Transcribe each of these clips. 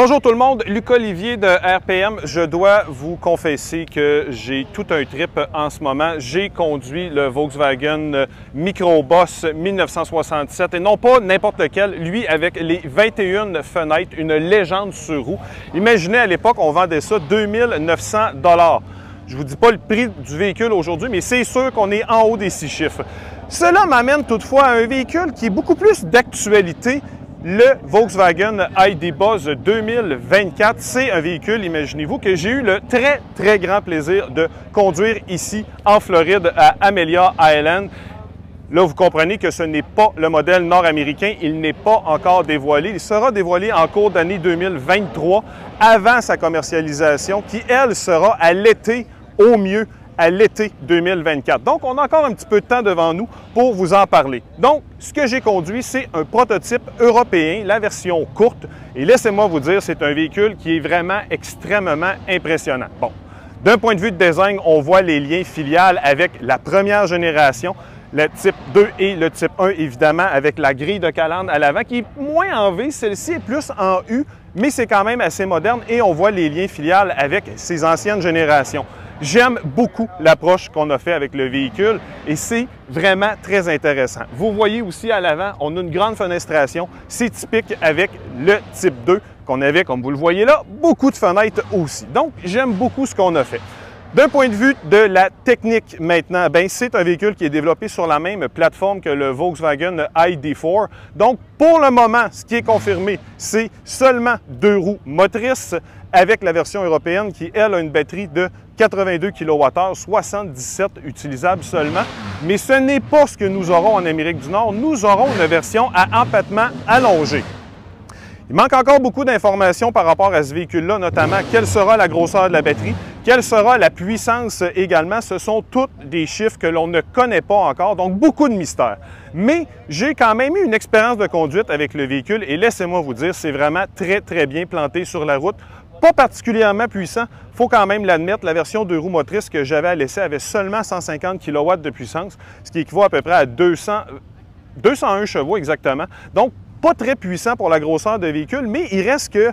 Bonjour tout le monde, Luc Olivier de RPM. Je dois vous confesser que j'ai tout un trip en ce moment. J'ai conduit le Volkswagen Microboss 1967 et non pas n'importe lequel, lui avec les 21 fenêtres, une légende sur roue. Imaginez à l'époque, on vendait ça 2900 $. Je ne vous dis pas le prix du véhicule aujourd'hui, mais c'est sûr qu'on est en haut des 6 chiffres. Cela m'amène toutefois à un véhicule qui est beaucoup plus d'actualité. Le Volkswagen ID Buzz 2024, c'est un véhicule, imaginez-vous, que j'ai eu le très grand plaisir de conduire ici en Floride à Amelia Island. Là, vous comprenez que ce n'est pas le modèle nord-américain, il n'est pas encore dévoilé. Il sera dévoilé en cours d'année 2023 avant sa commercialisation qui, elle, sera à l'été au mieux. À l'été 2024. Donc, on a encore un petit peu de temps devant nous pour vous en parler. Donc, ce que j'ai conduit, c'est un prototype européen, la version courte. Et laissez-moi vous dire, c'est un véhicule qui est vraiment extrêmement impressionnant. Bon, d'un point de vue de design, on voit les liens filiales avec la première génération, le type 2 et le type 1, évidemment, avec la grille de calandre à l'avant qui est moins en V, celle-ci est plus en U, mais c'est quand même assez moderne et on voit les liens filiales avec ces anciennes générations. J'aime beaucoup l'approche qu'on a fait avec le véhicule et c'est vraiment très intéressant. Vous voyez aussi à l'avant, on a une grande fenestration. C'est typique avec le type 2 qu'on avait, comme vous le voyez là, beaucoup de fenêtres aussi. Donc, j'aime beaucoup ce qu'on a fait. D'un point de vue de la technique maintenant, c'est un véhicule qui est développé sur la même plateforme que le Volkswagen ID4. Donc, pour le moment, ce qui est confirmé, c'est seulement 2 roues motrices avec la version européenne qui, elle, a une batterie de 82 kWh, 77 utilisables seulement. Mais ce n'est pas ce que nous aurons en Amérique du Nord. Nous aurons une version à empattement allongé. Il manque encore beaucoup d'informations par rapport à ce véhicule-là, notamment quelle sera la grosseur de la batterie, quelle sera la puissance également. Ce sont tous des chiffres que l'on ne connaît pas encore, donc beaucoup de mystères. Mais j'ai quand même eu une expérience de conduite avec le véhicule et laissez-moi vous dire, c'est vraiment très bien planté sur la route. Pas particulièrement puissant, il faut quand même l'admettre, la version 2 roues motrices que j'avais à l'essai avait seulement 150 kW de puissance, ce qui équivaut à peu près à 201 chevaux exactement. Donc, pas très puissant pour la grosseur de véhicule, mais il reste que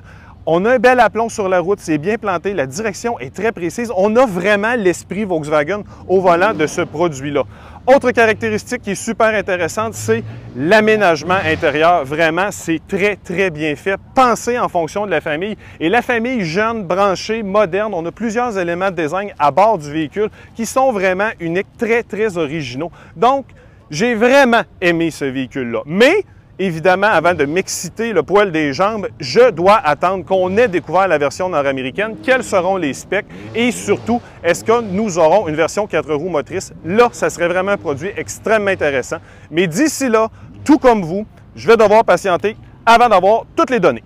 on a un bel aplomb sur la route, c'est bien planté, la direction est très précise. On a vraiment l'esprit Volkswagen au volant de ce produit-là. Autre caractéristique qui est super intéressante, c'est l'aménagement intérieur. Vraiment, c'est très bien fait, pensé en fonction de la famille. Et la famille jeune, branchée, moderne, on a plusieurs éléments de design à bord du véhicule qui sont vraiment uniques, très originaux. Donc, j'ai vraiment aimé ce véhicule-là. Mais évidemment, avant de m'exciter le poil des jambes, je dois attendre qu'on ait découvert la version nord-américaine, quels seront les specs et surtout, est-ce que nous aurons une version 4 roues motrices? Là, ça serait vraiment un produit extrêmement intéressant. Mais d'ici là, tout comme vous, je vais devoir patienter avant d'avoir toutes les données.